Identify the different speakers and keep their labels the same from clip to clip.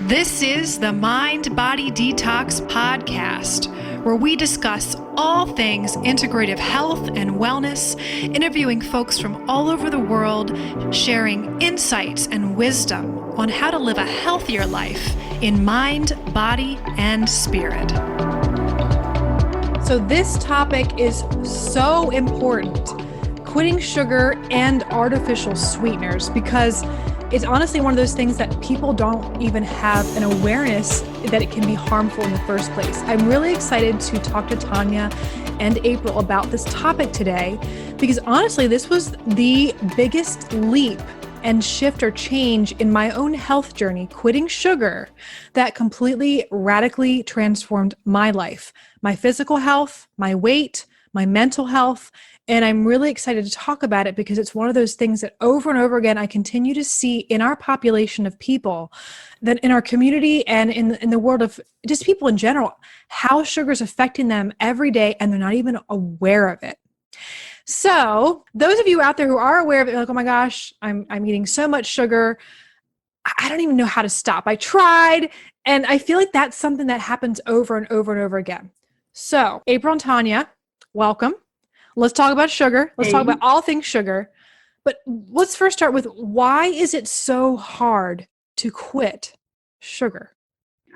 Speaker 1: This is the Mind Body Detox podcast, where we discuss all things integrative health and wellness, interviewing folks from all over the world, sharing insights and wisdom on how to live a healthier life in mind, body, and spirit. So this topic is so important, quitting sugar and artificial sweeteners, because it's honestly one of those things that people don't even have an awareness that it can be harmful in the first place. I'm really excited to talk to Tanya and April about this topic today, because honestly, this was the biggest leap and shift or change in my own health journey, quitting sugar, that completely radically transformed my life, my physical health, my weight, my mental health. And I'm really excited to talk about it because it's one of those things that over and over again, I continue to see in our population of people, that in our community and in the world of just people in general, how sugar is affecting them every day and they're not even aware of it. So those of you out there who are aware of it, like, oh my gosh, I'm eating so much sugar, I don't even know how to stop. I tried. And I feel like that's something that happens over and over and over again. So April and Tanya, welcome. Let's talk about sugar. Let's talk about all things sugar. But let's first start with, why is it so hard to quit sugar?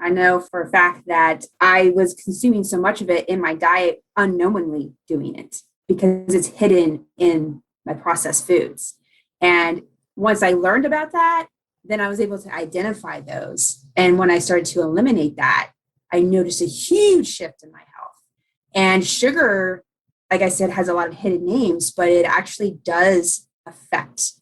Speaker 2: I know for a fact that I was consuming so much of it in my diet, unknowingly doing it, because it's hidden in my processed foods. And once I learned about that, then I was able to identify those. And when I started to eliminate that, I noticed a huge shift in my health. And sugar, like I said, has a lot of hidden names, but it actually does affect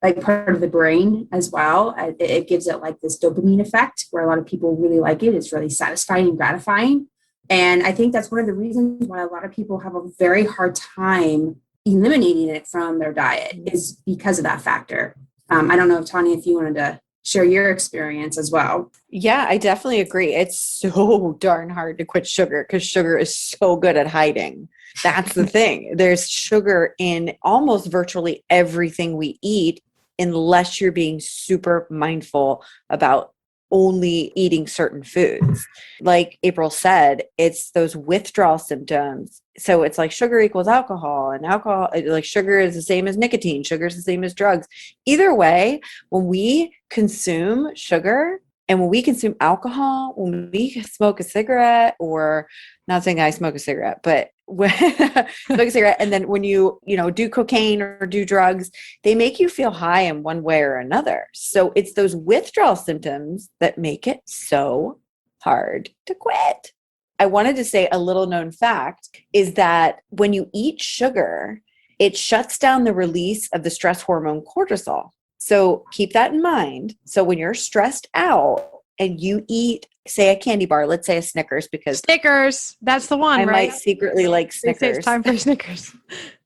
Speaker 2: like part of the brain as well. It gives it like this dopamine effect where a lot of people really like it. It's really satisfying and gratifying. And I think that's one of the reasons why a lot of people have a very hard time eliminating it from their diet, is because of that factor. I don't know, Tanya, if you wanted to share your experience as well.
Speaker 3: Yeah, I definitely agree. It's so darn hard to quit sugar because sugar is so good at hiding. That's the thing. There's sugar in almost virtually everything we eat, unless you're being super mindful about only eating certain foods. Like April said, it's those withdrawal symptoms. So it's like sugar equals alcohol, and alcohol, like sugar is the same as nicotine. Sugar is the same as drugs. Either way, when we consume sugar and when we consume alcohol, when we smoke a cigarette, or not saying I smoke a cigarette, but when smoke a cigarette, and then when you do cocaine or do drugs, they make you feel high in one way or another. So it's those withdrawal symptoms that make it so hard to quit. I wanted to say a little known fact is that when you eat sugar, it shuts down the release of the stress hormone cortisol. So keep that in mind. So when you're stressed out and you eat, say, a candy bar, let's say a Snickers, because
Speaker 1: Snickers, that's the one,
Speaker 3: I
Speaker 1: right?
Speaker 3: might secretly like Snickers.
Speaker 1: They say it's time for Snickers.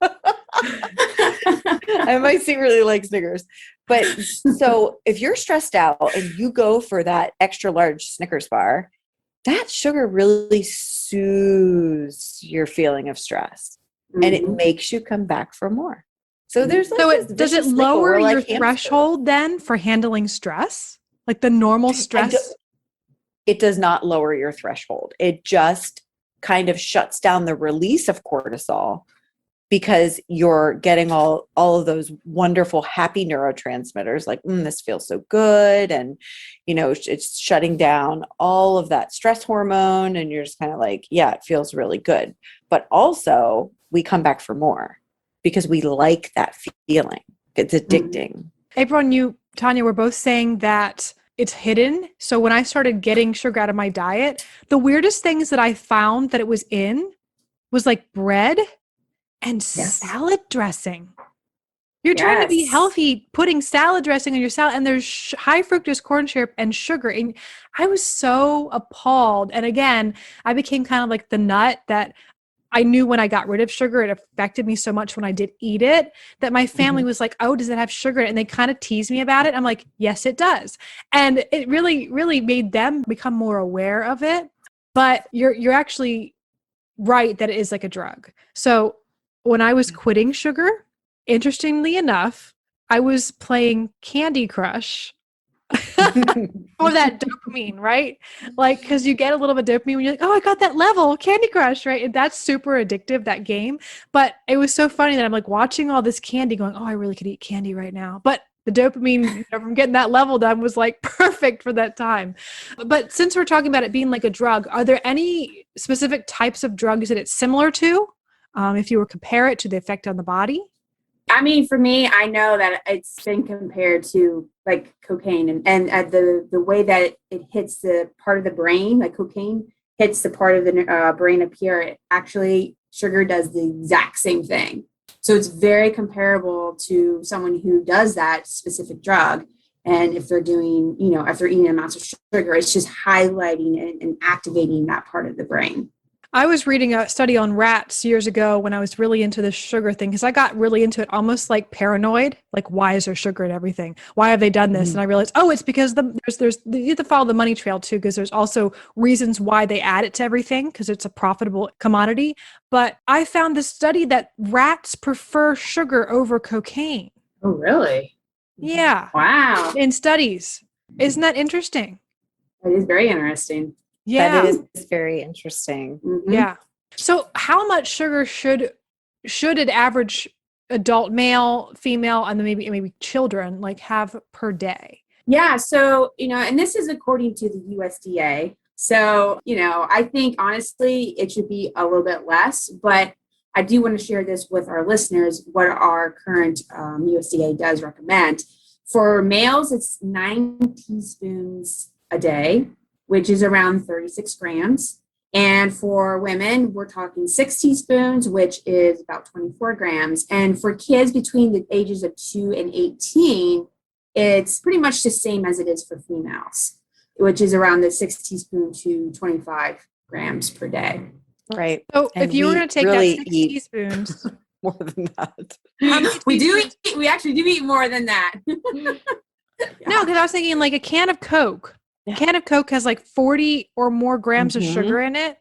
Speaker 3: I might secretly like Snickers. But so if you're stressed out and you go for that extra large Snickers bar, that sugar really soothes your feeling of stress, and it makes you come back for more. So there's like,
Speaker 1: does it lower your threshold then for handling stress? Like the normal stress?
Speaker 3: It does not lower your threshold. It just kind of shuts down the release of cortisol, because you're getting all of those wonderful happy neurotransmitters like, this feels so good. And, it's shutting down all of that stress hormone. And you're just kind of like, yeah, it feels really good. But also we come back for more because we like that feeling. It's addicting.
Speaker 1: April and you, Tanya, were both saying that it's hidden. So when I started getting sugar out of my diet, the weirdest things that I found that it was in was like bread and salad dressing. You're trying to be healthy, putting salad dressing on your salad, and there's high fructose corn syrup and sugar. And I was so appalled. And again, I became kind of like the nut that I knew when I got rid of sugar, it affected me so much when I did eat it, that my family was like, oh, does it have sugar? And they kind of teased me about it. I'm like, yes, it does. And it really, really made them become more aware of it. But you're actually right that it is like a drug. So when I was quitting sugar, interestingly enough, I was playing Candy Crush or that dopamine, right? Like, because you get a little bit of dopamine when you're like, oh, I got that level, Candy Crush, right? And that's super addictive, that game. But it was so funny that I'm like watching all this candy going, oh, I really could eat candy right now. But the dopamine from getting that level done was like perfect for that time. But since we're talking about it being like a drug, are there any specific types of drugs that it's similar to? If you were compare it to the effect on the body?
Speaker 2: I mean, for me, I know that it's been compared to like cocaine and the way that it hits the part of the brain, like cocaine hits the part of the brain up here. It actually, sugar does the exact same thing. So it's very comparable to someone who does that specific drug. And if they're doing, if they're eating amounts of sugar, it's just highlighting and activating that part of the brain.
Speaker 1: I was reading a study on rats years ago when I was really into this sugar thing, because I got really into it, almost like paranoid. Like, why is there sugar in everything? Why have they done this? And I realized, oh, it's because you have to follow the money trail too, because there's also reasons why they add it to everything, because it's a profitable commodity. But I found this study that rats prefer sugar over cocaine.
Speaker 2: Oh, really?
Speaker 1: Yeah.
Speaker 2: Wow.
Speaker 1: In studies. Isn't that interesting?
Speaker 2: That is very interesting.
Speaker 1: Yeah.
Speaker 3: That is very interesting.
Speaker 2: Mm-hmm.
Speaker 1: Yeah. So how much sugar should an average adult male, female, and then maybe children like have per day?
Speaker 2: Yeah. So, and this is according to the USDA. So, I think honestly, it should be a little bit less, but I do want to share this with our listeners, what our current USDA does recommend. For males, it's 9 teaspoons a day, which is around 36 grams. And for women, we're talking 6 teaspoons, which is about 24 grams. And for kids between the ages of 2 and 18, it's pretty much the same as it is for females, which is around the 6 teaspoon to 25 grams per day.
Speaker 3: Right.
Speaker 1: So
Speaker 3: And
Speaker 1: if you were going to take
Speaker 3: really
Speaker 1: that 6
Speaker 3: eat
Speaker 1: teaspoons,
Speaker 3: more than that.
Speaker 2: We actually do eat more than that.
Speaker 1: No, because I was thinking like a can of Coke.
Speaker 3: Yeah.
Speaker 1: A can of Coke has like 40 or more grams of sugar in it.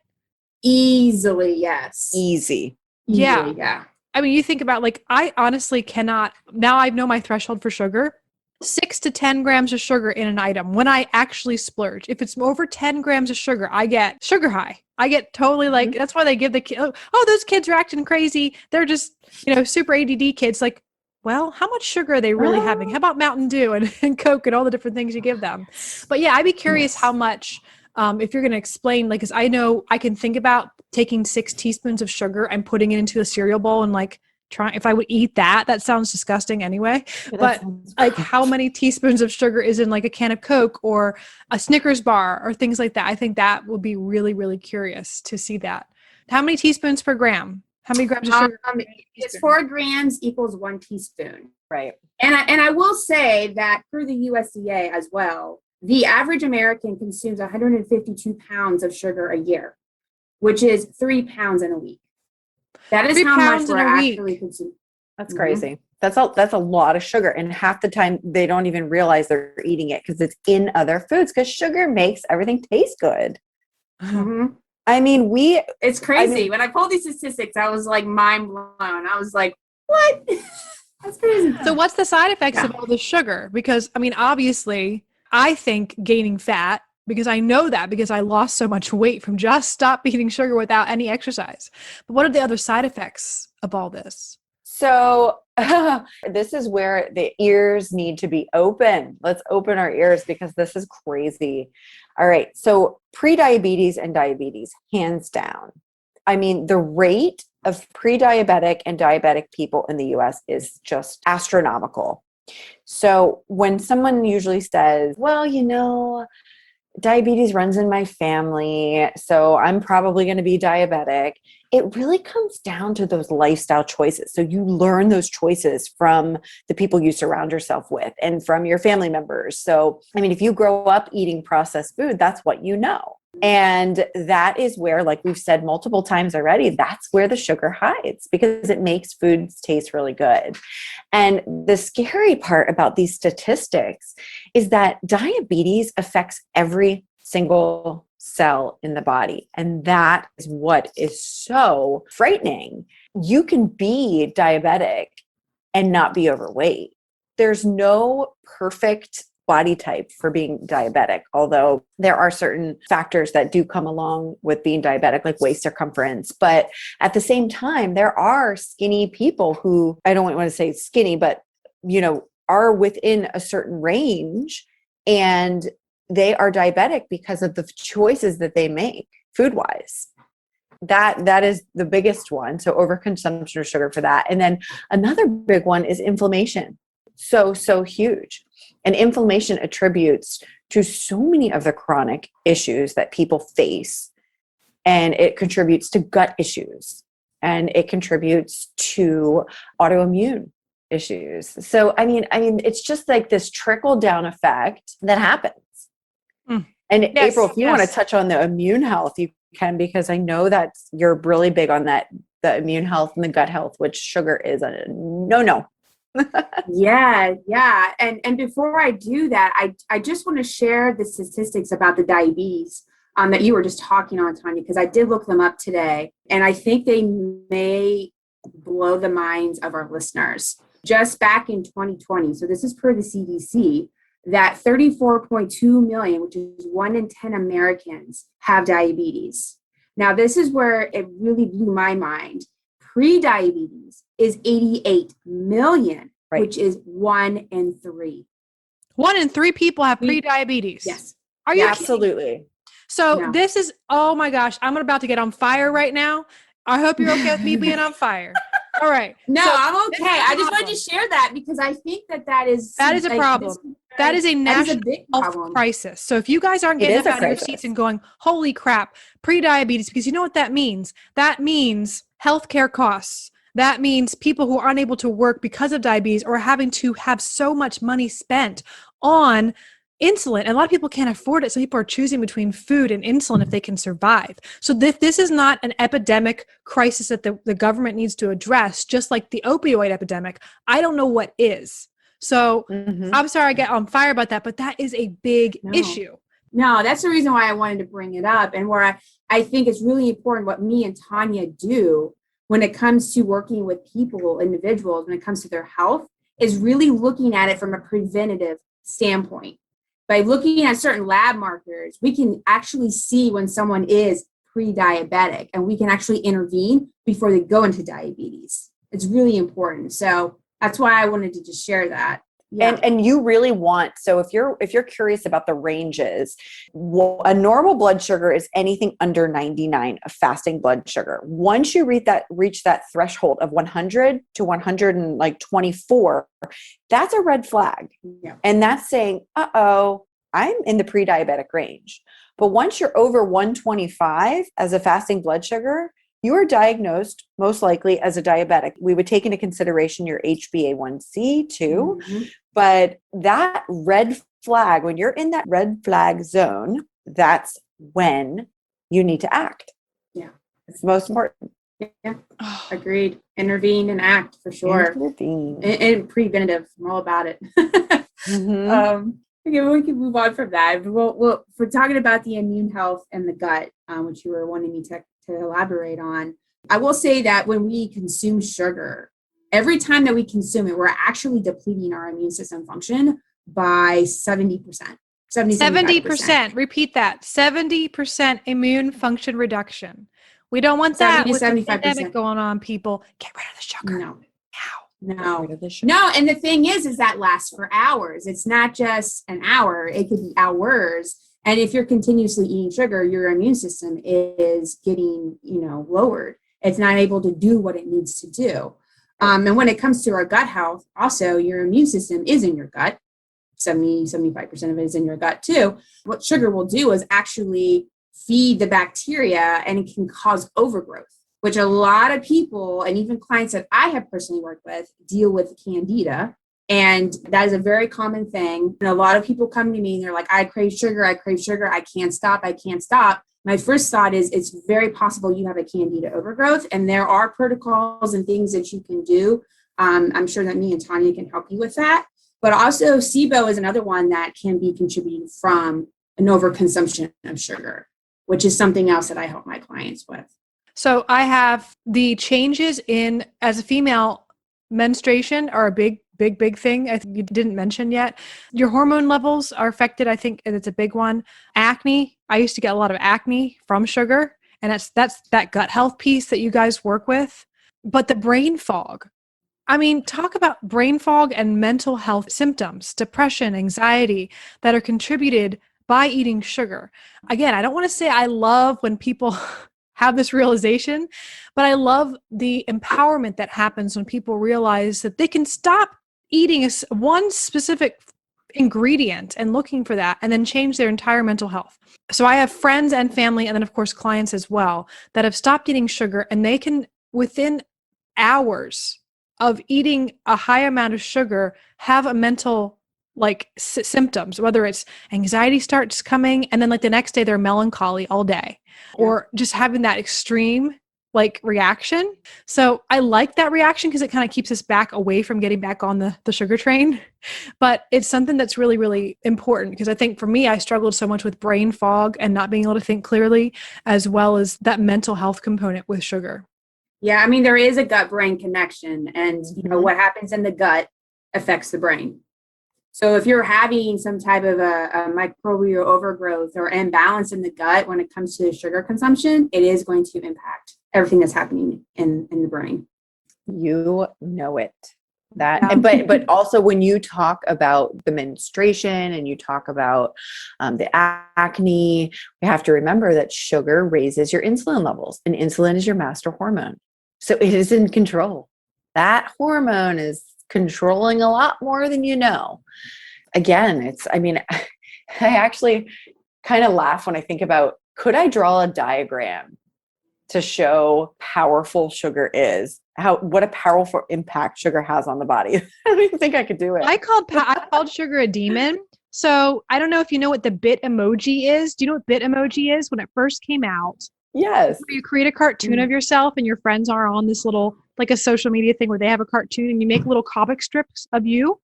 Speaker 2: Easily, yes.
Speaker 3: Easy.
Speaker 1: Yeah.
Speaker 2: Yeah.
Speaker 1: I mean, you think about like, I honestly cannot, now I know my threshold for sugar, 6 to 10 grams of sugar in an item when I actually splurge. If it's over 10 grams of sugar, I get sugar high. I get totally like, that's why they give the kids, oh, those kids are acting crazy. They're just, super ADD kids. Like, well, how much sugar are they really having? How about Mountain Dew and Coke and all the different things you give them? But yeah, I'd be curious how much, if you're going to explain, like, because I know I can think about taking 6 teaspoons of sugar and putting it into a cereal bowl and like trying, if I would eat that sounds disgusting anyway. But like how many teaspoons of sugar is in like a can of Coke or a Snickers bar or things like that? I think that would be really, really curious to see that. How many teaspoons per gram? How many grams of sugar?
Speaker 2: It's 4 grams equals 1 teaspoon.
Speaker 3: Right.
Speaker 2: And I will say that through the USDA as well, the average American consumes 152 pounds of sugar a year, which is 3 pounds in a week. That is how much we're actually consuming.
Speaker 3: That's crazy. That's a lot of sugar. And half the time they don't even realize they're eating it because it's in other foods, because sugar makes everything taste good.
Speaker 2: Mm-hmm.
Speaker 3: I mean,
Speaker 2: it's crazy. When I pulled these statistics, I was like mind blown. I was like, what? That's crazy.
Speaker 1: So what's the side effects of all this sugar? Because I mean, obviously I think gaining fat, because I know that because I lost so much weight from just stop eating sugar without any exercise. But what are the other side effects of all this?
Speaker 3: So this is where the ears need to be open. Let's open our ears because this is crazy. All right. So pre-diabetes and diabetes, hands down. I mean, the rate of pre-diabetic and diabetic people in the US is just astronomical. So when someone usually says, well, diabetes runs in my family, so I'm probably going to be diabetic, it really comes down to those lifestyle choices. So you learn those choices from the people you surround yourself with and from your family members. So, I mean, if you grow up eating processed food, that's what you know. And that is where, like we've said multiple times already, that's where the sugar hides because it makes foods taste really good. And the scary part about these statistics is that diabetes affects every single cell in the body. And that is what is so frightening. You can be diabetic and not be overweight. There's no perfect body type for being diabetic, although there are certain factors that do come along with being diabetic, like waist circumference. But at the same time, there are skinny people who, I don't want to say skinny, but, are within a certain range, and they are diabetic because of the choices that they make food wise. That is the biggest one. So overconsumption of sugar for that. And then another big one is inflammation. So huge. And inflammation attributes to so many of the chronic issues that people face. And it contributes to gut issues. And it contributes to autoimmune issues. So, I mean, it's just like this trickle down effect that happens. And yes, April, if you want to touch on the immune health, you can, because I know that you're really big on that, the immune health and the gut health, which sugar is a no.
Speaker 2: Yeah. And before I do that, I just want to share the statistics about the diabetes that you were just talking on, Tanya, because I did look them up today, and I think they may blow the minds of our listeners. Just back in 2020, so this is per the CDC, that 34.2 million, which is 1 in 10 Americans, have diabetes. Now, this is where it really blew my mind. Pre-diabetes is 88 million, right, which is 1 in 3.
Speaker 1: 1 in 3 people have pre-diabetes.
Speaker 2: Yes.
Speaker 1: Are you
Speaker 3: absolutely
Speaker 1: kidding? So this is, oh my gosh, I'm about to get on fire right now. I hope you're okay with me being on fire. All right.
Speaker 2: No,
Speaker 1: so
Speaker 2: I'm okay. I just wanted to share that because I think that is
Speaker 1: a problem. That is a national health crisis. So if you guys aren't getting up out of your seats and going, holy crap, pre-diabetes, because you know what that means? That means healthcare costs. That means people who are unable to work because of diabetes or having to have so much money spent on insulin. And a lot of people can't afford it. So people are choosing between food and insulin if they can survive. So this is not an epidemic crisis that the government needs to address, just like the opioid epidemic. I don't know what is. So I'm sorry I get on fire about that, but that is a big issue.
Speaker 2: No, that's the reason why I wanted to bring it up, and where I think it's really important what me and Tanya do when it comes to working with people, individuals, when it comes to their health, is really looking at it from a preventative standpoint. By looking at certain lab markers, we can actually see when someone is pre-diabetic, and we can actually intervene before they go into diabetes. It's really important. So that's why I wanted to just share that. Yeah.
Speaker 3: And you really want, so if you're curious about the ranges, a normal blood sugar is anything under 99 of fasting blood sugar. Once you reach that threshold of 100 to 124, that's a red flag.
Speaker 2: Yeah.
Speaker 3: And that's saying, I'm in the pre-diabetic range. But once you're over 125 as a fasting blood sugar, you are diagnosed most likely as a diabetic. We would take into consideration your HbA1c too. But that red flag, when you're in that red flag zone, that's when you need to act.
Speaker 2: Yeah.
Speaker 3: It's most important.
Speaker 2: Yeah. Agreed. Intervene and act for sure.
Speaker 3: Intervene.
Speaker 2: And preventative. I'm all about it. Okay, we can move on from that. Well, if we're talking about the immune health and the gut, which you were wanting me to elaborate on, I will say that when we consume sugar, every time that we consume it, we're actually depleting our immune system function by 70%.
Speaker 1: 70%. Repeat that. 70% immune function reduction. We don't want that with the pandemic going on, people. Get rid of the sugar.
Speaker 2: No. And the thing is that lasts for hours. It's not just an hour. It could be hours. And if you're continuously eating sugar, your immune system is getting, lowered. It's not able to do what it needs to do. And when it comes to our gut health, also your immune system is in your gut. 75% of it is in your gut too. What sugar will do is actually feed the bacteria, and it can cause overgrowth, which a lot of people and even clients that I have personally worked with deal with candida. And that is a very common thing. And a lot of people come to me and they're like, I crave sugar. I can't stop. My first thought is it's very possible you have a candida overgrowth, and there are protocols and things that you can do. I'm sure that me and Tanya can help you with that. But also SIBO is another one that can be contributing from an overconsumption of sugar, which is something else that I help my clients with.
Speaker 1: So I have the changes as a female, menstruation are a big big thing I think you didn't mention yet. Your hormone levels are affected. I think it's a big one. Acne. I used to get a lot of acne from sugar, and that's that gut health piece that you guys work with. But the brain fog. I mean, talk about brain fog and mental health symptoms, depression, anxiety that are contributed by eating sugar. Again, I don't want to say I love when people have this realization, but I love the empowerment that happens when people realize that they can stop eating one specific ingredient and looking for that and then change their entire mental health. So I have friends and family, and then of course clients as well, that have stopped eating sugar, and they can, within hours of eating a high amount of sugar, have a mental symptoms, whether it's anxiety starts coming and then like the next day they're melancholy all day, or just having that extreme reaction. So I like that reaction because it kind of keeps us back away from getting back on the sugar train. But it's something that's really, really important, because I think for me, I struggled so much with brain fog and not being able to think clearly, as well as that mental health component with sugar.
Speaker 2: Yeah, I mean, there is a gut-brain connection, and what happens in the gut affects the brain. So if you're having some type of a microbial overgrowth or imbalance in the gut when it comes to sugar consumption, it is going to impact everything that's happening in the brain.
Speaker 3: You know it. But also when you talk about the menstruation and you talk about the acne, we have to remember that sugar raises your insulin levels, and insulin is your master hormone. So it is in control. That hormone is controlling a lot more than you know. Again, I actually kind of laugh when I think about, could I draw a diagram to show powerful sugar is, what a powerful impact sugar has on the body? I don't even think I could do it.
Speaker 1: I called sugar a demon. So I don't know if you know what the bit emoji is. Do you know what bit emoji is? When it first came out,
Speaker 3: yes,
Speaker 1: you create a cartoon of yourself and your friends are on this little, like a social media thing where they have a cartoon and you make little comic strips of you.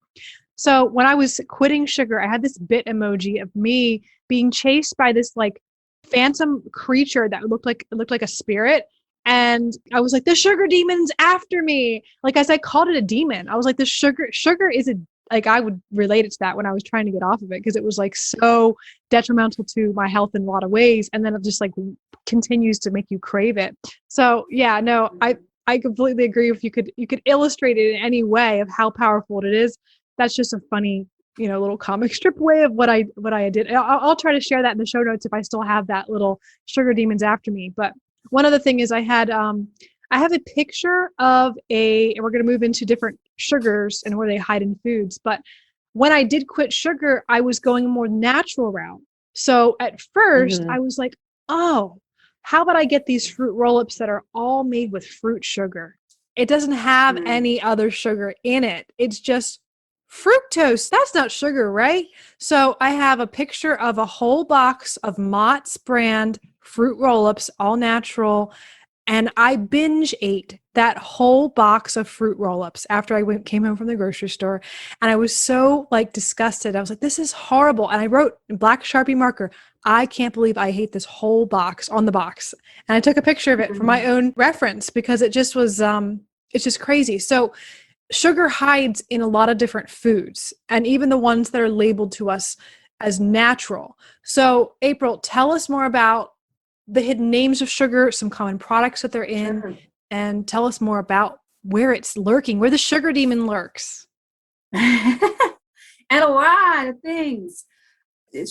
Speaker 1: So when I was quitting sugar, I had this bit emoji of me being chased by this phantom creature that looked like a spirit. And I was like, the sugar demon's after me. As I called it a demon, I was like, the sugar is I would relate it to that when I was trying to get off of it, because it was so detrimental to my health in a lot of ways. And then it just continues to make you crave it. So yeah, no, I completely agree. If you could illustrate it in any way of how powerful it is, that's just a funny, little comic strip way of what I did. I'll try to share that in the show notes if I still have that little sugar demons after me. But one other thing is I have a picture of and we're going to move into different sugars and where they hide in foods. But when I did quit sugar, I was going a more natural route. So at first I was like, oh, how about I get these fruit roll-ups that are all made with fruit sugar? It doesn't have any other sugar in it. It's just fructose. That's not sugar, right? So I have a picture of a whole box of Mott's brand fruit roll-ups, all natural. And I binge ate that whole box of fruit roll-ups after I came home from the grocery store. And I was so disgusted. I was like, this is horrible. And I wrote in black Sharpie marker, I can't believe I hate this whole box on the box. And I took a picture of it for my own reference, because it just was, it's just crazy. So sugar hides in a lot of different foods, and even the ones that are labeled to us as natural. So April, tell us more about the hidden names of sugar, some common products that they're in, and tell us more about where it's lurking, where the sugar demon lurks.
Speaker 2: And a lot of things.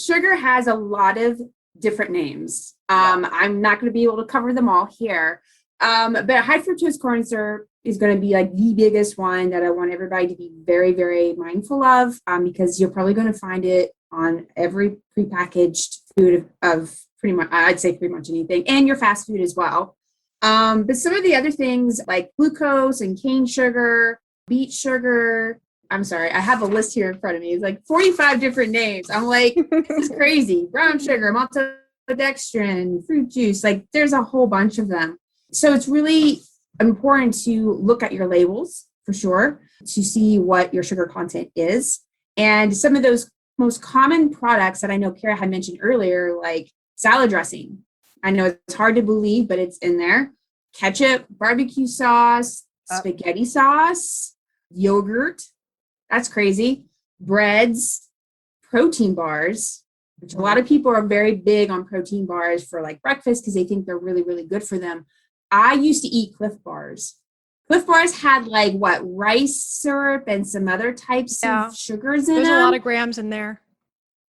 Speaker 2: Sugar has a lot of different names. I'm not going to be able to cover them all here. But high fructose corn syrup is going to be the biggest one that I want everybody to be very, very mindful of, because you're probably going to find it on every prepackaged food of pretty much, I'd say pretty much anything, and your fast food as well. But some of the other things like glucose and cane sugar, beet sugar. I'm sorry, I have a list here in front of me. It's 45 different names. I'm like, it's crazy. Brown sugar, maltodextrin, fruit juice. There's a whole bunch of them. So it's really important to look at your labels for sure, to see what your sugar content is. And some of those most common products that I know Kara had mentioned earlier, like salad dressing. I know it's hard to believe, but it's in there. Ketchup, barbecue sauce, spaghetti sauce, yogurt, That's crazy. Breads, protein bars, which a lot of people are very big on protein bars for like breakfast because they think they're really, really good for them. I used to eat Cliff Bars. Cliff Bars had like what, rice syrup and some other types of sugars in
Speaker 1: There's
Speaker 2: them.
Speaker 1: a lot of grams in there.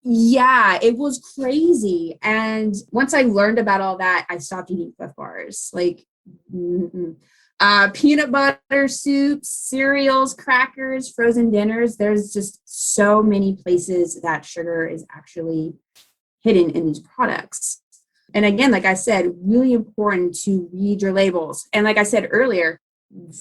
Speaker 2: Yeah, it was crazy. And once I learned about all that, I stopped eating Cliff Bars. Like, peanut butter soups, cereals, crackers, frozen dinners. There's just so many places that sugar is actually hidden in these products. And again, like I said, really important to read your labels. And like I said earlier,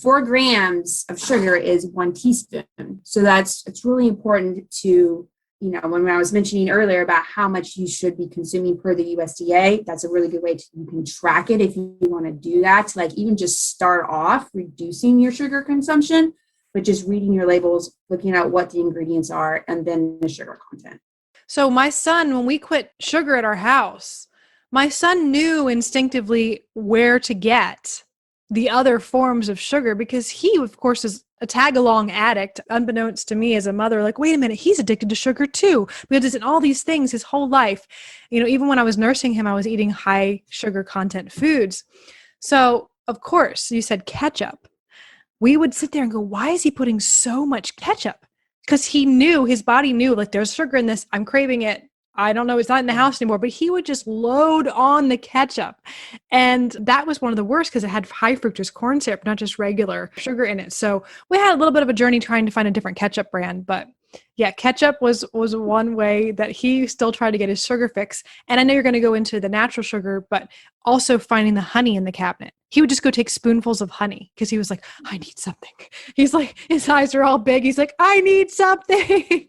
Speaker 2: 4 grams of sugar is 1 teaspoon. So it's really important to, when I was mentioning earlier about how much you should be consuming per the USDA, that's a really good way you can track it if you want to do that, to like even just start off reducing your sugar consumption, but just reading your labels, looking at what the ingredients are, and then the sugar content.
Speaker 1: So my son, when we quit sugar at our house, my son knew instinctively where to get the other forms of sugar because he, of course, is a tag-along addict, unbeknownst to me as a mother, like, wait a minute, he's addicted to sugar too, because it's in all these things his whole life. Even when I was nursing him, I was eating high sugar content foods. So, of course, you said ketchup. We would sit there and go, why is he putting so much ketchup? Because his body knew, like, there's sugar in this. I'm craving it. I don't know, it's not in the house anymore, but he would just load on the ketchup. And that was one of the worst because it had high fructose corn syrup, not just regular sugar in it. So we had a little bit of a journey trying to find a different ketchup brand, but yeah, ketchup was one way that he still tried to get his sugar fix. And I know you're going to go into the natural sugar, but also finding the honey in the cabinet. He would just go take spoonfuls of honey because he was like, I need something. He's like, his eyes are all big. He's like, I need something.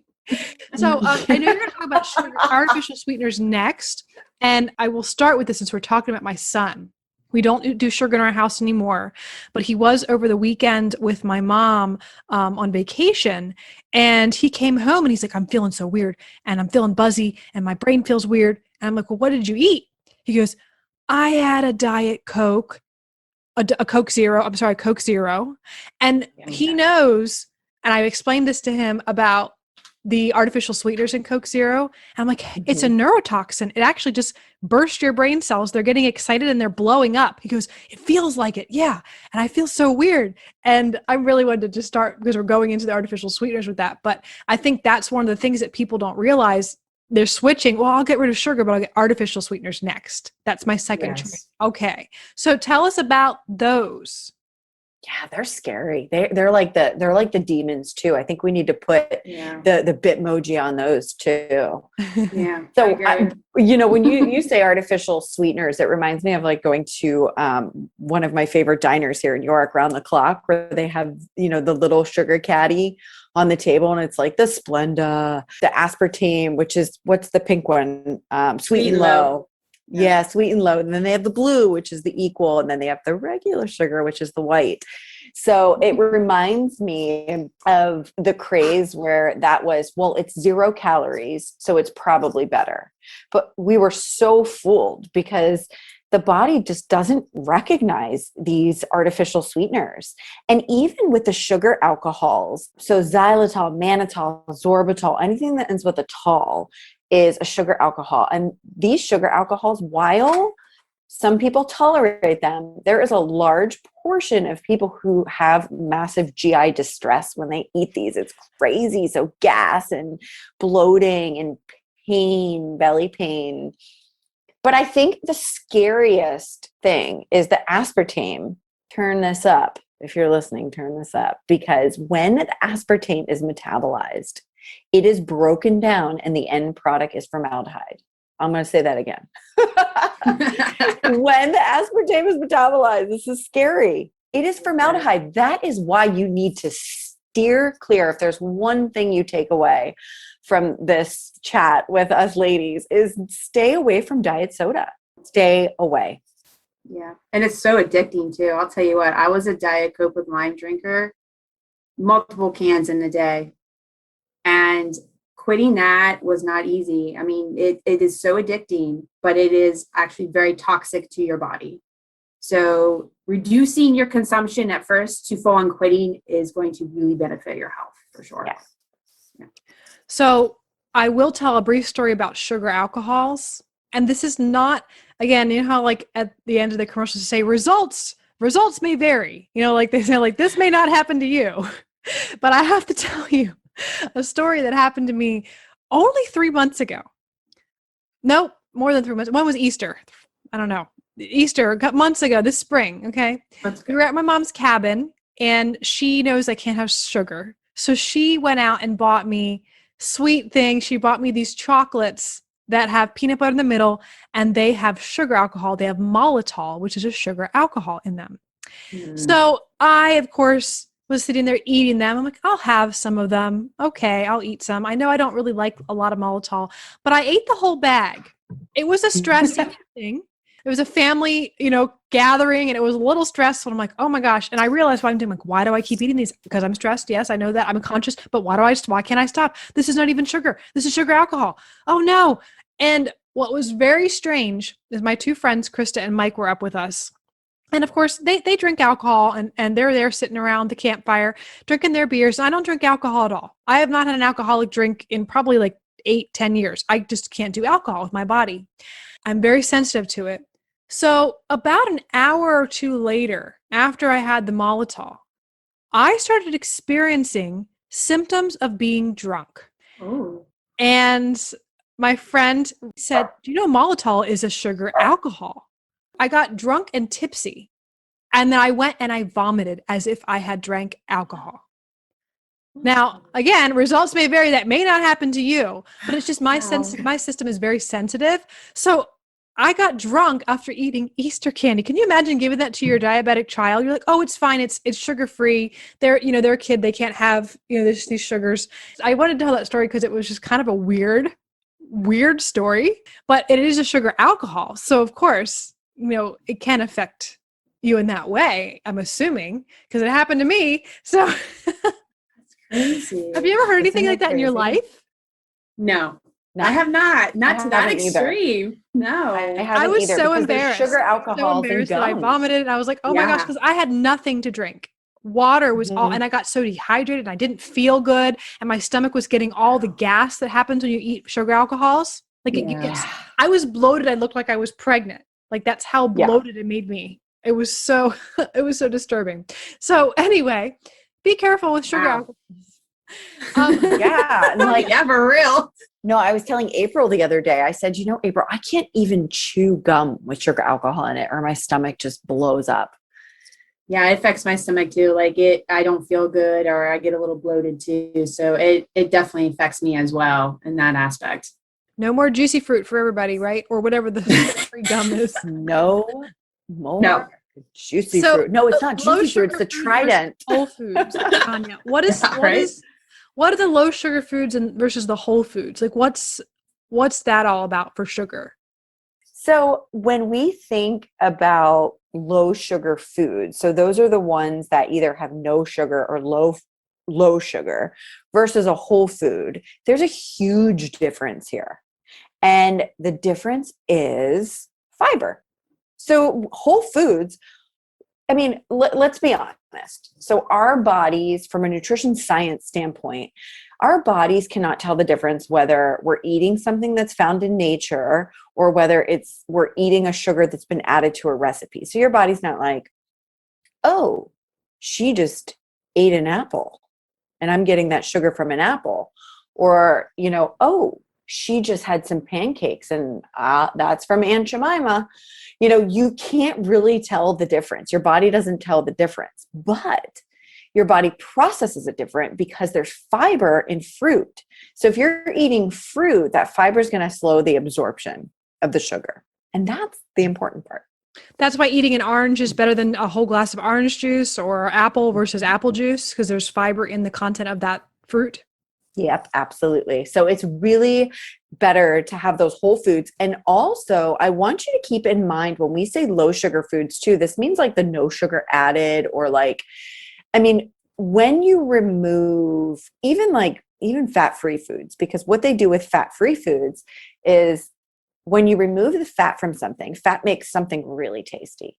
Speaker 1: So I know you're going to talk about sugar, artificial sweeteners next, and I will start with this since we're talking about my son. We don't do sugar in our house anymore, but he was over the weekend with my mom on vacation, and he came home and he's like, I'm feeling so weird, and I'm feeling buzzy, and my brain feels weird. And I'm like, well, what did you eat? He goes, I had a Diet Coke, a Coke Zero. I'm sorry, Coke Zero. And he knows, and I explained this to him about the artificial sweeteners in Coke Zero. And I'm like, it's a neurotoxin. It actually just bursts your brain cells. They're getting excited and they're blowing up. He goes, it feels like it. Yeah. And I feel so weird. And I really wanted to just start because we're going into the artificial sweeteners with that. But I think that's one of the things that people don't realize. They're switching. Well, I'll get rid of sugar, but I'll get artificial sweeteners next. That's my second choice. Okay. So tell us about those.
Speaker 3: Yeah, they're scary. They're like the demons too. I think we need to put the Bitmoji on those too.
Speaker 2: Yeah.
Speaker 3: So when you say artificial sweeteners, it reminds me of like going to one of my favorite diners here in York, Round the Clock, where they have the little sugar caddy on the table, and it's like the Splenda, the aspartame, which is what's the pink one, Sweet and Low. Yeah, Sweet and Low. And then they have the blue, which is the equal. And then they have the regular sugar, which is the white. So it reminds me of the craze where that was, well, it's 0 calories, so it's probably better. But we were so fooled because the body just doesn't recognize these artificial sweeteners. And even with the sugar alcohols, so xylitol, mannitol, sorbitol, anything that ends with a tol is a sugar alcohol. And these sugar alcohols, while some people tolerate them, there is a large portion of people who have massive GI distress when they eat these. It's crazy. So gas and bloating and pain, belly pain. But I think the scariest thing is the aspartame. Turn this up. If you're listening, turn this up. Because when the aspartame is metabolized, it is broken down and the end product is formaldehyde. I'm going to say that again. When the aspartame is metabolized, this is scary. It is formaldehyde. That is why you need to steer clear. If there's one thing you take away from this chat with us ladies, is stay away from diet soda. Stay away.
Speaker 2: Yeah. And it's so addicting too. I'll tell you what, I was a Diet Coke with lime drinker, multiple cans in a day. And quitting that was not easy. I mean, it is so addicting, but it is actually very toxic to your body. So reducing your consumption at first to full on quitting is going to really benefit your health for sure.
Speaker 3: Yes.
Speaker 1: So I will tell a brief story about sugar alcohols. And this is not, again, you know how like at the end of the commercials they say results may vary. You know, like they say like this may not happen to you. But I have to tell you a story that happened to me only 3 months ago. No, more than 3 months. When was Easter? I don't know. Easter, a couple months ago, this spring. Okay. We were at my mom's cabin and she knows I can't have sugar. So she went out and bought me sweet things. She bought me these chocolates that have peanut butter in the middle and they have sugar alcohol. They have maltitol, which is a sugar alcohol in them. So I, of course, was sitting there eating them. I'm like, I'll have some of them. Okay, I'll eat some. I know I don't really like a lot of maltitol, but I ate the whole bag. It was a stressy thing. It was a family, gathering, and it was a little stressful. I'm like, oh my gosh. And I realized why I'm doing, like, why do I keep eating these? Because I'm stressed. Yes, I know that. I'm conscious, but why can't I stop? This is not even sugar. This is sugar alcohol. Oh no. And what was very strange is my two friends, Krista and Mike, were up with us. And of course, they drink alcohol and they're there sitting around the campfire, drinking their beers. I don't drink alcohol at all. I have not had an alcoholic drink in probably like 8-10 years. I just can't do alcohol with my body. I'm very sensitive to it. So about an hour or two later, after I had the maltitol, I started experiencing symptoms of being drunk.
Speaker 2: Oh.
Speaker 1: And my friend said, do you know maltitol is a sugar alcohol? I got drunk and tipsy. And then I went and I vomited as if I had drank alcohol. Now, again, results may vary. That may not happen to you, but it's just my system is very sensitive. So I got drunk after eating Easter candy. Can you imagine giving that to your diabetic child? You're like, oh, it's fine. It's sugar-free. They're a kid. They can't have, these sugars. I wanted to tell that story because it was just kind of a weird story, but it is a sugar alcohol. So of course, it can affect you in that way, I'm assuming, because it happened to me. So
Speaker 2: Crazy.
Speaker 1: have you ever heard anything like that in your life?
Speaker 2: No. I have not. Not to that extreme. Either. No.
Speaker 1: I was so embarrassed.
Speaker 3: Sugar alcohol.
Speaker 1: So embarrassed that I vomited. And I was like, oh my gosh, because I had nothing to drink. Water was all, and I got so dehydrated and I didn't feel good. And my stomach was getting all the gas that happens when you eat sugar alcohols. Like I was bloated. I looked like I was pregnant. Like that's how bloated it made me. It was so disturbing. So anyway, be careful with sugar alcohol.
Speaker 2: For real.
Speaker 3: No, I was telling April the other day, I said, April, I can't even chew gum with sugar alcohol in it or my stomach just blows up.
Speaker 2: Yeah, it affects my stomach too. Like I don't feel good or I get a little bloated too. So it definitely affects me as well in that aspect.
Speaker 1: No more juicy fruit for everybody, right? Or whatever the free gum is.
Speaker 3: No more juicy fruit. No, it's not juicy fruit. It's the Trident.
Speaker 1: Whole foods, Tanya. What are the low sugar foods versus the whole foods? Like what's that all about for sugar?
Speaker 3: So when we think about low sugar foods, so those are the ones that either have no sugar or low sugar versus a whole food, there's a huge difference here. And the difference is fiber. So whole foods, let's be honest. So our bodies, from a nutrition science standpoint, our bodies cannot tell the difference whether we're eating something that's found in nature or whether we're eating a sugar that's been added to a recipe. So your body's not like, oh, she just ate an apple and I'm getting that sugar from an apple. Or, oh, she just had some pancakes and that's from Aunt Jemima. You can't really tell the difference. Your body doesn't tell the difference, but your body processes it different because there's fiber in fruit. So if you're eating fruit, that fiber is going to slow the absorption of the sugar. And that's the important part.
Speaker 1: That's why eating an orange is better than a whole glass of orange juice or apple versus apple juice, because there's fiber in the content of that fruit.
Speaker 3: Yep, absolutely. So it's really better to have those whole foods. And also, I want you to keep in mind when we say low sugar foods too, this means like the no sugar added or when you remove even fat-free foods, because what they do with fat-free foods is when you remove the fat from something, fat makes something really tasty.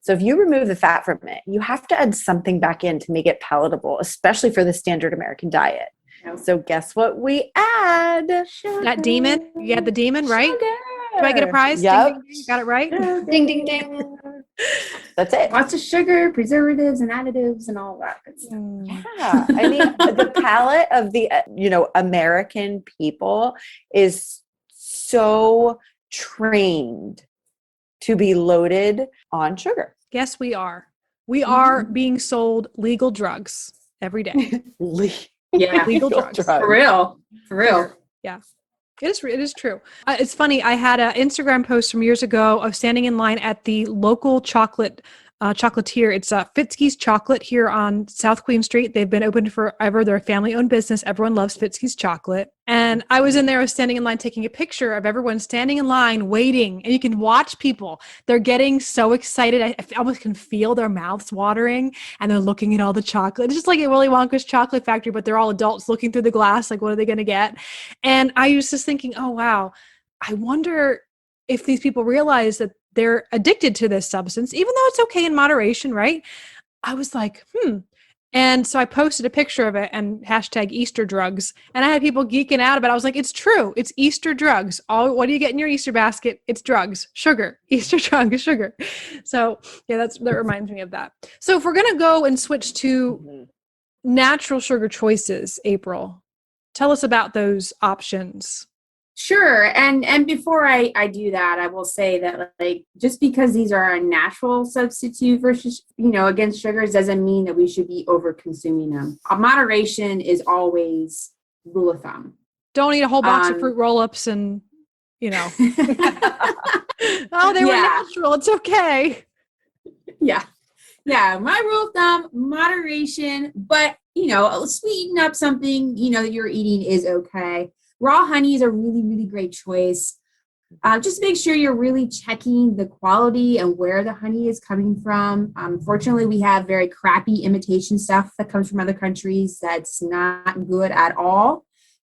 Speaker 3: So if you remove the fat from it, you have to add something back in to make it palatable, especially for the standard American diet. So guess what we add?
Speaker 1: That demon. You got the demon, right? Do I get a prize?
Speaker 3: Yep.
Speaker 1: Ding, ding, ding. Got it right?
Speaker 2: Ding, ding, ding.
Speaker 3: That's it.
Speaker 2: Lots of sugar, preservatives, and additives, and all that good stuff.
Speaker 3: Yeah. I mean, the palate of the, American people is so trained to be loaded on sugar.
Speaker 1: Yes, we are. We are being sold legal drugs every day.
Speaker 2: Yeah,
Speaker 1: Legal drugs.
Speaker 2: for real, for real.
Speaker 1: Yeah. It is true. It's funny. I had an Instagram post from years ago of standing in line at the local chocolatier. It's Fitzky's Chocolate here on South Queen Street. They've been open forever. They're a family-owned business. Everyone loves Fitzky's Chocolate. And I was in there, I was standing in line taking a picture of everyone standing in line waiting. And you can watch people. They're getting so excited. I almost can feel their mouths watering and they're looking at all the chocolate. It's just like at Willy Wonka's chocolate factory, but they're all adults looking through the glass. Like, what are they going to get? And I was just thinking, oh, wow, I wonder if these people realize that they're addicted to this substance, even though it's okay in moderation, right? I was like, And so I posted a picture of it and hashtag Easter drugs. And I had people geeking out about it. I was like, it's true. It's Easter drugs. What do you get in your Easter basket? It's drugs, sugar, Easter drugs, sugar. So yeah, that reminds me of that. So if we're going to go and switch to natural sugar choices, April, tell us about those options.
Speaker 2: Sure. And before I do that, I will say that like just because these are a natural substitute versus, against sugars doesn't mean that we should be over consuming them. Moderation is always rule of thumb.
Speaker 1: Don't eat a whole box of fruit roll-ups and, they were natural. It's okay.
Speaker 2: Yeah. Yeah. My rule of thumb, moderation, but, sweeten up something, that you're eating is okay. Raw honey is a really, really great choice. Just make sure you're really checking the quality and where the honey is coming from. Unfortunately, we have very crappy imitation stuff that comes from other countries that's not good at all.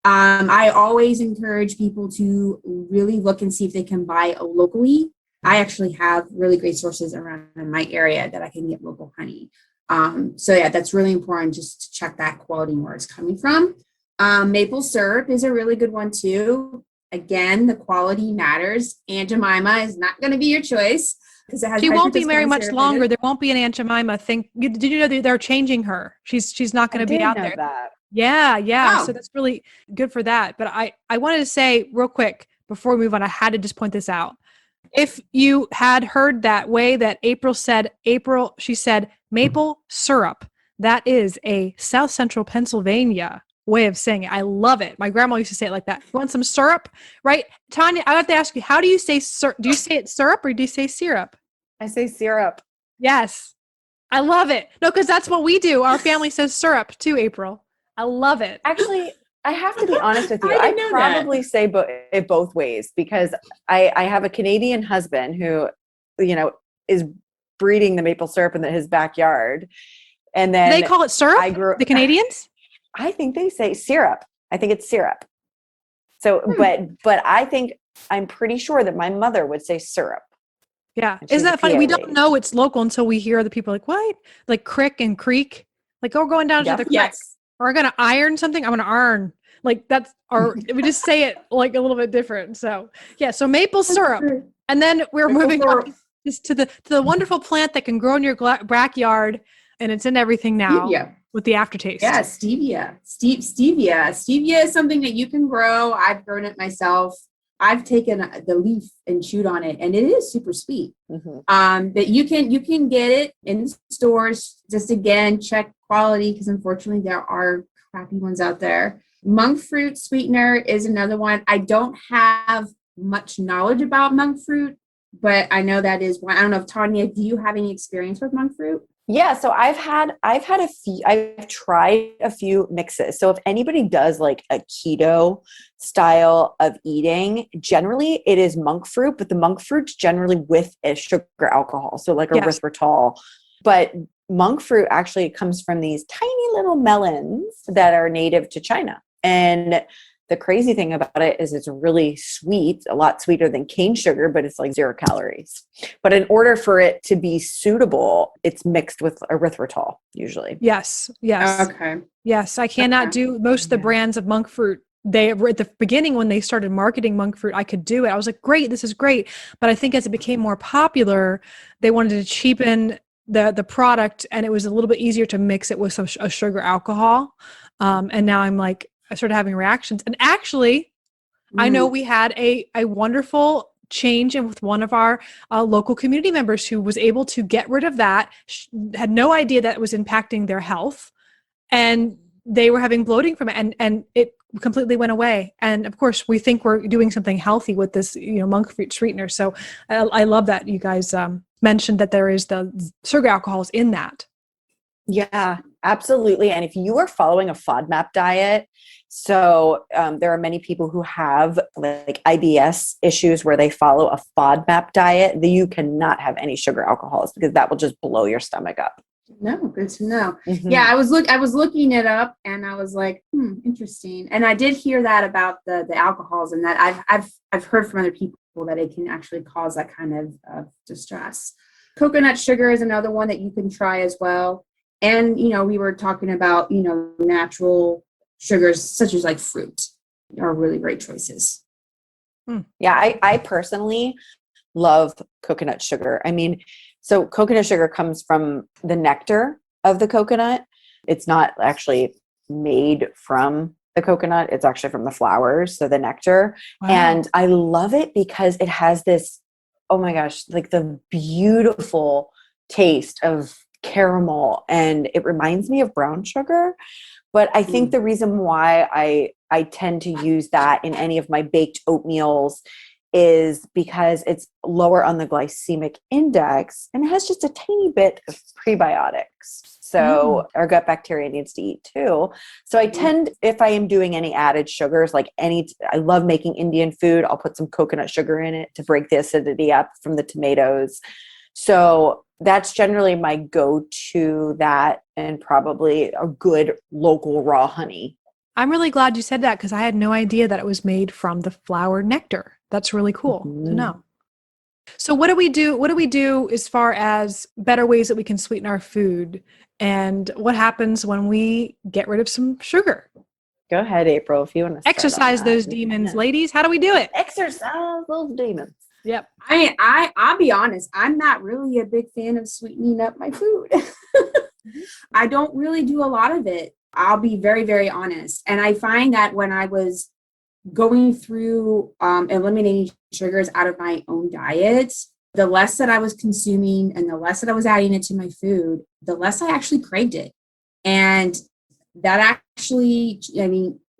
Speaker 2: I always encourage people to really look and see if they can buy locally. I actually have really great sources around in my area that I can get local honey. That's really important just to check that quality and where it's coming from. Maple syrup is a really good one too. Again, the quality matters. Aunt Jemima is not going to be your choice because it has.
Speaker 1: She won't be very much longer. There won't be an Aunt Jemima thing. Did you know that they're changing her? She's not going to be out there.
Speaker 3: That.
Speaker 1: Yeah. Oh. So that's really good for that. But I wanted to say real quick before we move on, I had to just point this out. If you had heard that way that April, she said maple syrup. That is a South Central Pennsylvania way of saying it. I love it. My grandma used to say it like that. You want some syrup, right? Tanya, I have to ask you, how do you say syrup? Do you say it syrup or do you say syrup?
Speaker 3: I say syrup.
Speaker 1: Yes. I love it. No, because that's what we do. Our family says syrup too, April. I love it.
Speaker 3: Actually, I have to be honest with you. I probably say it both ways because I have a Canadian husband who, is breeding the maple syrup in his backyard. And then
Speaker 1: they call it syrup? The Canadians?
Speaker 3: I think they say syrup. I think it's syrup. So, but I'm pretty sure that my mother would say syrup.
Speaker 1: Yeah. Isn't that funny? We don't know it's local until we hear other people like, what? Like crick and creek. Like, we're going down to the creek. Yes. Or we're going to iron something. I'm going to iron. Like we just say it like a little bit different. So yeah. So maple syrup. And then we're moving on to the wonderful plant that can grow in your backyard. And it's in everything now. Stevia. With the aftertaste.
Speaker 2: Yeah, stevia. Stevia is something that you can grow. I've grown it myself. I've taken the leaf and chewed on it, and it is super sweet. Mm-hmm. But you can get it in stores. Just again, check quality because unfortunately there are crappy ones out there. Monk fruit sweetener is another one. I don't have much knowledge about monk fruit, but I know that is one. I don't know if Tanya, do you have any experience with monk fruit?
Speaker 3: Yeah, so I've tried a few mixes. So if anybody does like a keto style of eating, generally it is monk fruit, but the monk fruit's generally with a sugar alcohol. So like erythritol. But monk fruit actually comes from these tiny little melons that are native to China. And The crazy thing about it is it's really sweet, a lot sweeter than cane sugar, but it's like 0 calories. But in order for it to be suitable, it's mixed with erythritol usually.
Speaker 1: Yes. Yes.
Speaker 2: Okay.
Speaker 1: Yes. I cannot
Speaker 2: Okay.
Speaker 1: do most of the brands of monk fruit. They were at the beginning when they started marketing monk fruit, I could do it. I was like, great, this is great. But I think as it became more popular, they wanted to cheapen the product, and it was a little bit easier to mix it with some a sugar alcohol. And now I'm like, I started having reactions. And actually, I know we had a wonderful change in with one of our local community members who was able to get rid of that, had no idea that it was impacting their health, and they were having bloating from it, and it completely went away. And of course, we think we're doing something healthy with this, monk fruit sweetener. So I love that you guys mentioned that there is the sugar alcohols in that.
Speaker 3: Yeah, absolutely. And if you are following a FODMAP diet, so there are many people who have like IBS issues where they follow a FODMAP diet, that you cannot have any sugar alcohols because that will just blow your stomach up.
Speaker 2: No, good to know.
Speaker 3: Mm-hmm.
Speaker 2: Yeah, I was looking it up, and I was like, interesting. And I did hear that about the alcohols, and that I've heard from other people that it can actually cause that kind of distress. Coconut sugar is another one that you can try as well. And, we were talking about, natural sugars such as like fruit are really great choices.
Speaker 3: Yeah, I personally love coconut sugar. I mean, so coconut sugar comes from the nectar of the coconut. It's not actually made from the coconut. It's actually from the flowers, so the nectar. Wow. And I love it because it has this, oh my gosh, like the beautiful taste of caramel, and it reminds me of brown sugar. But I think the reason why I tend to use that in any of my baked oatmeals is because it's lower on the glycemic index and it has just a tiny bit of prebiotics. So our gut bacteria needs to eat too. So I tend, if I am doing any added sugars, I love making Indian food. I'll put some coconut sugar in it to break the acidity up from the tomatoes. So that's generally my go-to, that, and probably a good local raw honey.
Speaker 1: I'm really glad you said that because I had no idea that it was made from the flower nectar. That's really cool to know. So what do we do? What do we do as far as better ways that we can sweeten our food? And what happens when we get rid of some sugar?
Speaker 3: Go ahead, April, if you want to
Speaker 1: exercise those demons, ladies. How do we do it?
Speaker 3: Exercise those demons.
Speaker 1: Yep.
Speaker 2: I'll be honest. I'm not really a big fan of sweetening up my food. I don't really do a lot of it. I'll be very, very honest. And I find that when I was going through eliminating sugars out of my own diet, the less that I was consuming and the less that I was adding it to my food, the less I actually craved it. And that actually,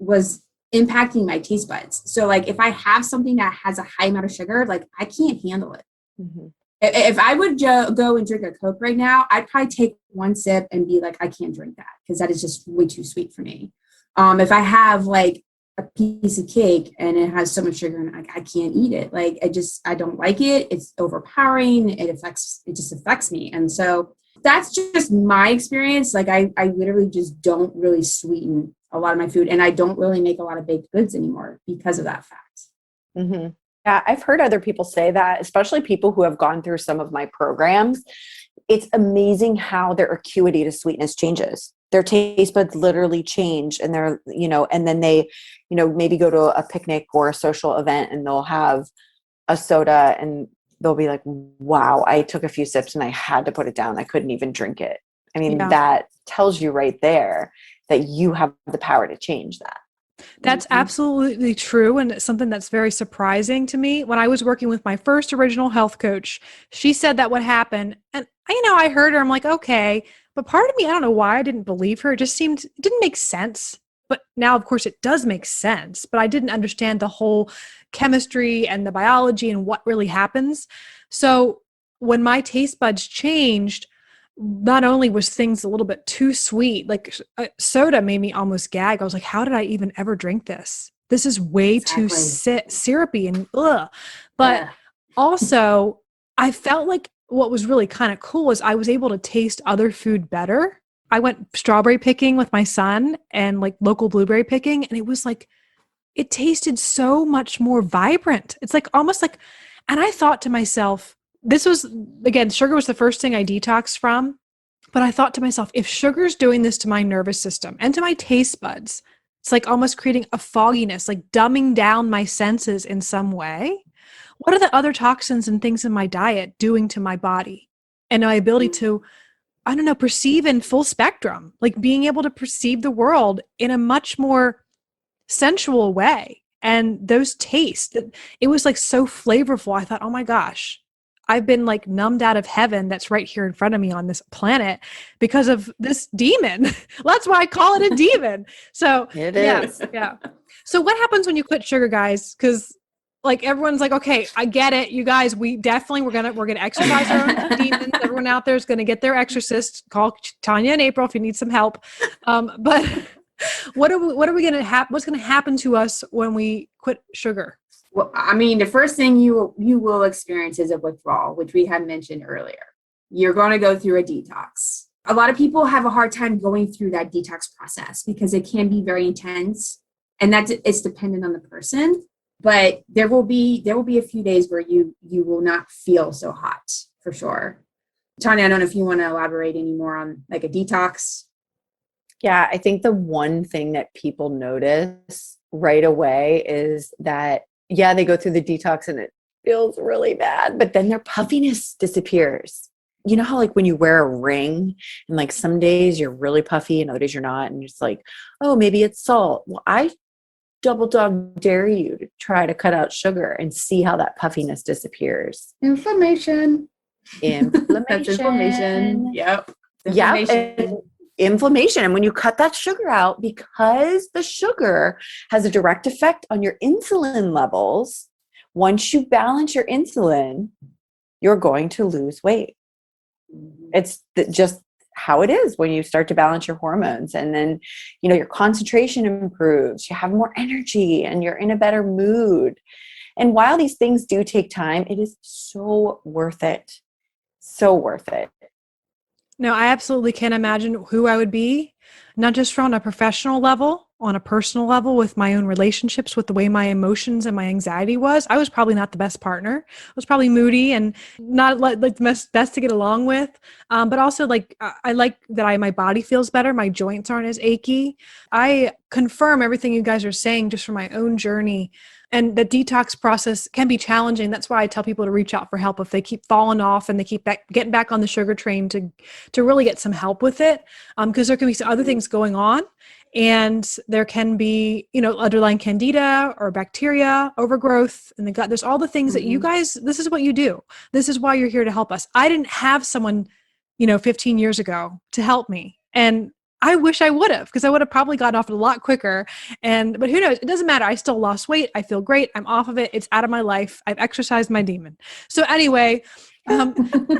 Speaker 2: was impacting my taste buds. So like if I have something that has a high amount of sugar, like I can't handle it. Mm-hmm. If I would go and drink a Coke right now, I'd probably take one sip and be like, I can't drink that because that is just way too sweet for me. If I have like a piece of cake and it has so much sugar and I can't eat it. Like I don't like it. It's overpowering. It just affects me. And so that's just my experience. Like I literally just don't really sweeten a lot of my food, and I don't really make a lot of baked goods anymore because of that fact.
Speaker 3: Mm-hmm. Yeah, I've heard other people say that, especially people who have gone through some of my programs. It's amazing how their acuity to sweetness changes. Their taste buds literally change, and they're, and then they, maybe go to a picnic or a social event and they'll have a soda and they'll be like, wow, I took a few sips and I had to put it down. I couldn't even drink it. I mean, that tells you right there that you have the power to change that.
Speaker 1: That's absolutely true. And it's something that's very surprising to me. When I was working with my first original health coach, she said that would happen. And, I heard her, I'm like, okay. But part of me, I don't know why I didn't believe her. It didn't make sense. But now, of course, it does make sense. But I didn't understand the whole chemistry and the biology and what really happens. So when my taste buds changed, not only was things a little bit too sweet, like soda made me almost gag. I was like, how did I even ever drink this? This is way too syrupy and ugh. But also, I felt like what was really kind of cool was I was able to taste other food better. I went strawberry picking with my son and like local blueberry picking, and it was like it tasted so much more vibrant. It's like almost like, and I thought to myself, this was, again, sugar was the first thing I detoxed from. But I thought to myself, if sugar's doing this to my nervous system and to my taste buds, it's like almost creating a fogginess, like dumbing down my senses in some way. What are the other toxins and things in my diet doing to my body and my ability to, I don't know, perceive in full spectrum, like being able to perceive the world in a much more sensual way? And those tastes, it was like so flavorful. I thought, oh my gosh, I've been like numbed out of heaven that's right here in front of me on this planet because of this demon. That's why I call it a demon. So
Speaker 3: It
Speaker 1: yeah,
Speaker 3: is.
Speaker 1: yeah. So what happens when you quit sugar, guys? Because like everyone's like, okay, I get it. You guys, we're gonna exercise our own demons. Everyone out there is gonna get their exorcist. Call Tanya and April if you need some help. But what are we gonna what's gonna happen to us when we quit sugar?
Speaker 2: Well, I mean, the first thing you will experience is a withdrawal, which we had mentioned earlier. You're going to go through a detox. A lot of people have a hard time going through that detox process because it can be very intense, and it's dependent on the person. But there will be a few days where you will not feel so hot, for sure. Tanya, I don't know if you want to elaborate any more on like a detox.
Speaker 3: Yeah, I think the one thing that people notice right away is that, yeah, they go through the detox and it feels really bad, but then their puffiness disappears. You know how like when you wear a ring and like some days you're really puffy and other days you're not, and you're just like, oh, maybe it's salt. Well, I double dog dare you to try to cut out sugar and see how that puffiness disappears.
Speaker 2: Inflammation. That's inflammation. Yep.
Speaker 3: Inflammation. Inflammation. And when you cut that sugar out, because the sugar has a direct effect on your insulin levels, once you balance your insulin, you're going to lose weight. It's just how it is when you start to balance your hormones. And then, you know, your concentration improves, you have more energy, and you're in a better mood. And while these things do take time, it is so worth it. So worth it.
Speaker 1: No, I absolutely can't imagine who I would be, not just from a professional level, on a personal level with my own relationships, with the way my emotions and my anxiety was. I was probably not the best partner. I was probably moody and not like the best to get along with. But also like, I like that my body feels better. My joints aren't as achy. I confirm everything you guys are saying just from my own journey. And the detox process can be challenging. That's why I tell people to reach out for help if they keep falling off and they keep getting back on the sugar train to really get some help with it. Because there can be some other things going on. And there can be, you know, underlying candida or bacteria, overgrowth in the gut. There's all the things that you guys, this is what you do. This is why you're here to help us. I didn't have someone, you know, 15 years ago to help me. And I wish I would have, because I would have probably gotten off it a lot quicker. But who knows? It doesn't matter. I still lost weight. I feel great. I'm off of it. It's out of my life. I've exercised my demon. So anyway, I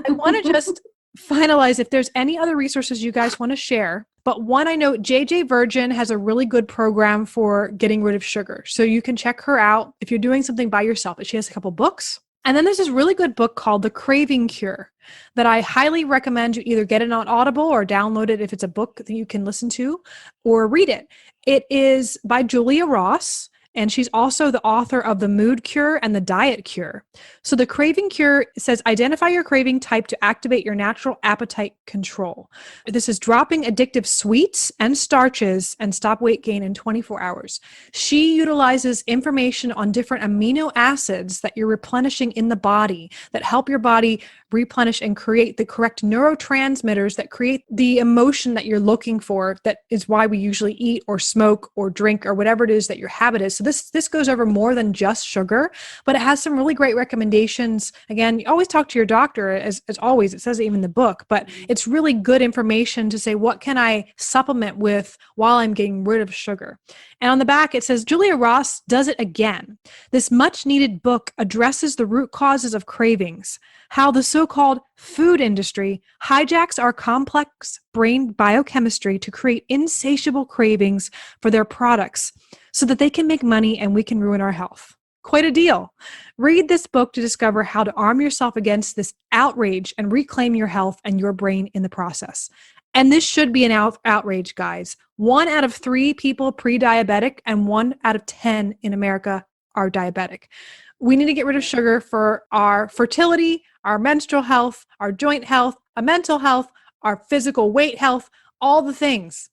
Speaker 1: want to just finalize if there's any other resources you guys want to share. But one, I know JJ Virgin has a really good program for getting rid of sugar. So you can check her out if you're doing something by yourself. She has a couple books. And then there's this really good book called The Craving Cure that I highly recommend you either get it on Audible or download it if it's a book that you can listen to or read it. It is by Julia Ross, and she's also the author of The Mood Cure and The Diet Cure. So The Craving Cure says, identify your craving type to activate your natural appetite control. This is dropping addictive sweets and starches and stop weight gain in 24 hours. She utilizes information on different amino acids that you're replenishing in the body that help your body replenish and create the correct neurotransmitters that create the emotion that you're looking for. That is why we usually eat or smoke or drink or whatever it is that your habit is. So this goes over more than just sugar, but it has some really great recommendations. Again, you always talk to your doctor, as always. It says it even in the book, but it's really good information to say, what can I supplement with while I'm getting rid of sugar? And on the back, it says, Julia Ross does it again. This much needed book addresses the root causes of cravings, how the so-called food industry hijacks our complex brain biochemistry to create insatiable cravings for their products so that they can make money and we can ruin our health. Quite a deal. Read this book to discover how to arm yourself against this outrage and reclaim your health and your brain in the process. And this should be an outrage, guys. 1 out of 3 people pre-diabetic and 1 out of 10 in America are diabetic. We need to get rid of sugar for our fertility, our menstrual health, our joint health, our mental health, our physical weight health, all the things,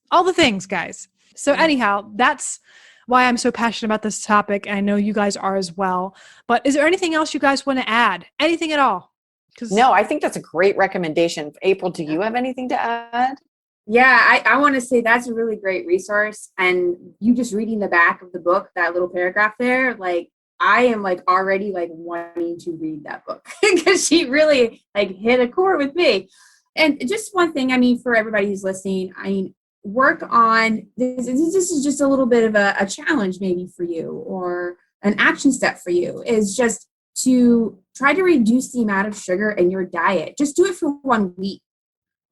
Speaker 1: guys. So anyhow, that's why I'm so passionate about this topic. And I know you guys are as well. But is there anything else you guys want to add? Anything at all?
Speaker 3: No, I think that's a great recommendation. April, do you have anything to add?
Speaker 2: Yeah, I want to say that's a really great resource. And you just reading the back of the book, that little paragraph there, like I am like already like wanting to read that book because she really like hit a chord with me. And just one thing, I mean, for everybody who's listening, I mean, work on this. This is just a little bit of a challenge maybe for you, or an action step for you, is just to try to reduce the amount of sugar in your diet. Just do it for 1 week.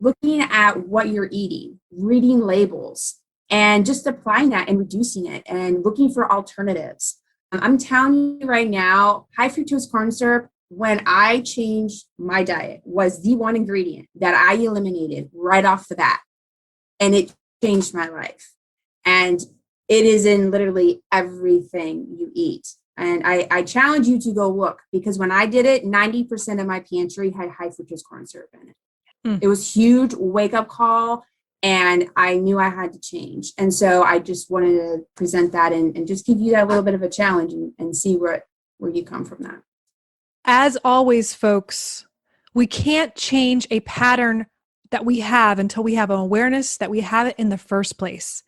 Speaker 2: Looking at what you're eating, reading labels, and just applying that and reducing it and looking for alternatives. I'm telling you right now, high fructose corn syrup, when I changed my diet, was the one ingredient that I eliminated right off the bat. And it changed my life. And it is in literally everything you eat. And I challenge you to go look, because when I did it, 90% of my pantry had high fructose corn syrup in it. It was huge wake up call, and I knew I had to change. And so I just wanted to present that and just give you that little bit of a challenge and see where you come from that.
Speaker 1: As always, folks, we can't change a pattern that we have until we have an awareness that we have it in the first place.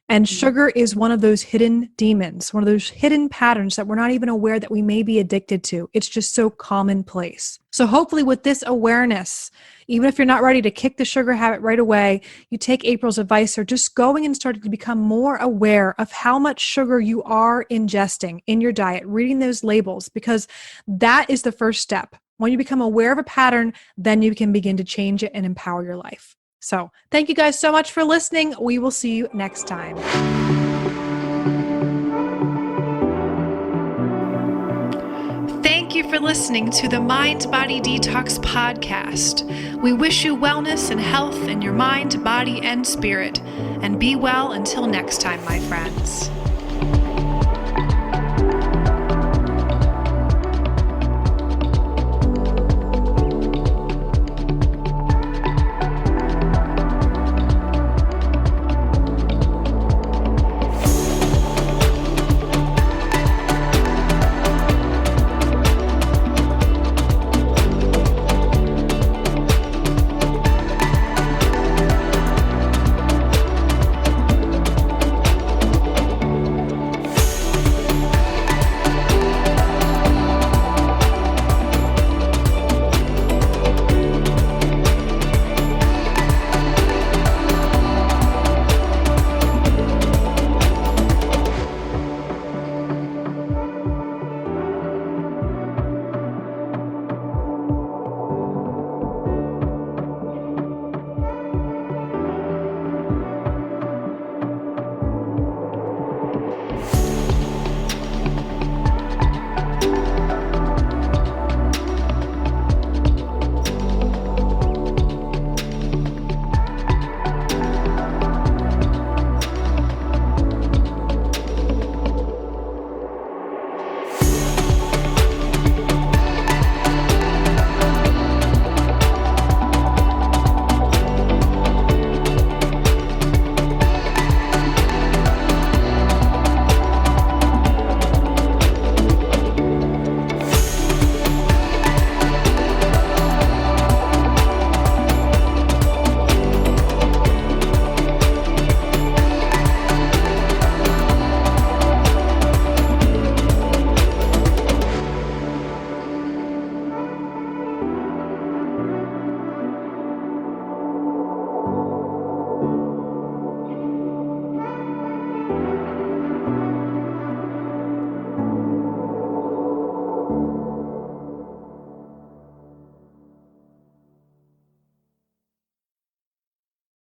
Speaker 1: And sugar is one of those hidden demons, one of those hidden patterns that we're not even aware that we may be addicted to. It's just so commonplace. So hopefully with this awareness, even if you're not ready to kick the sugar habit right away, you take April's advice or just going and starting to become more aware of how much sugar you are ingesting in your diet, reading those labels, because that is the first step. When you become aware of a pattern, then you can begin to change it and empower your life. So thank you guys so much for listening. We will see you next time. Thank you for listening to the Mind Body Detox podcast. We wish you wellness and health in your mind, body, and spirit. And be well until next time, my friends.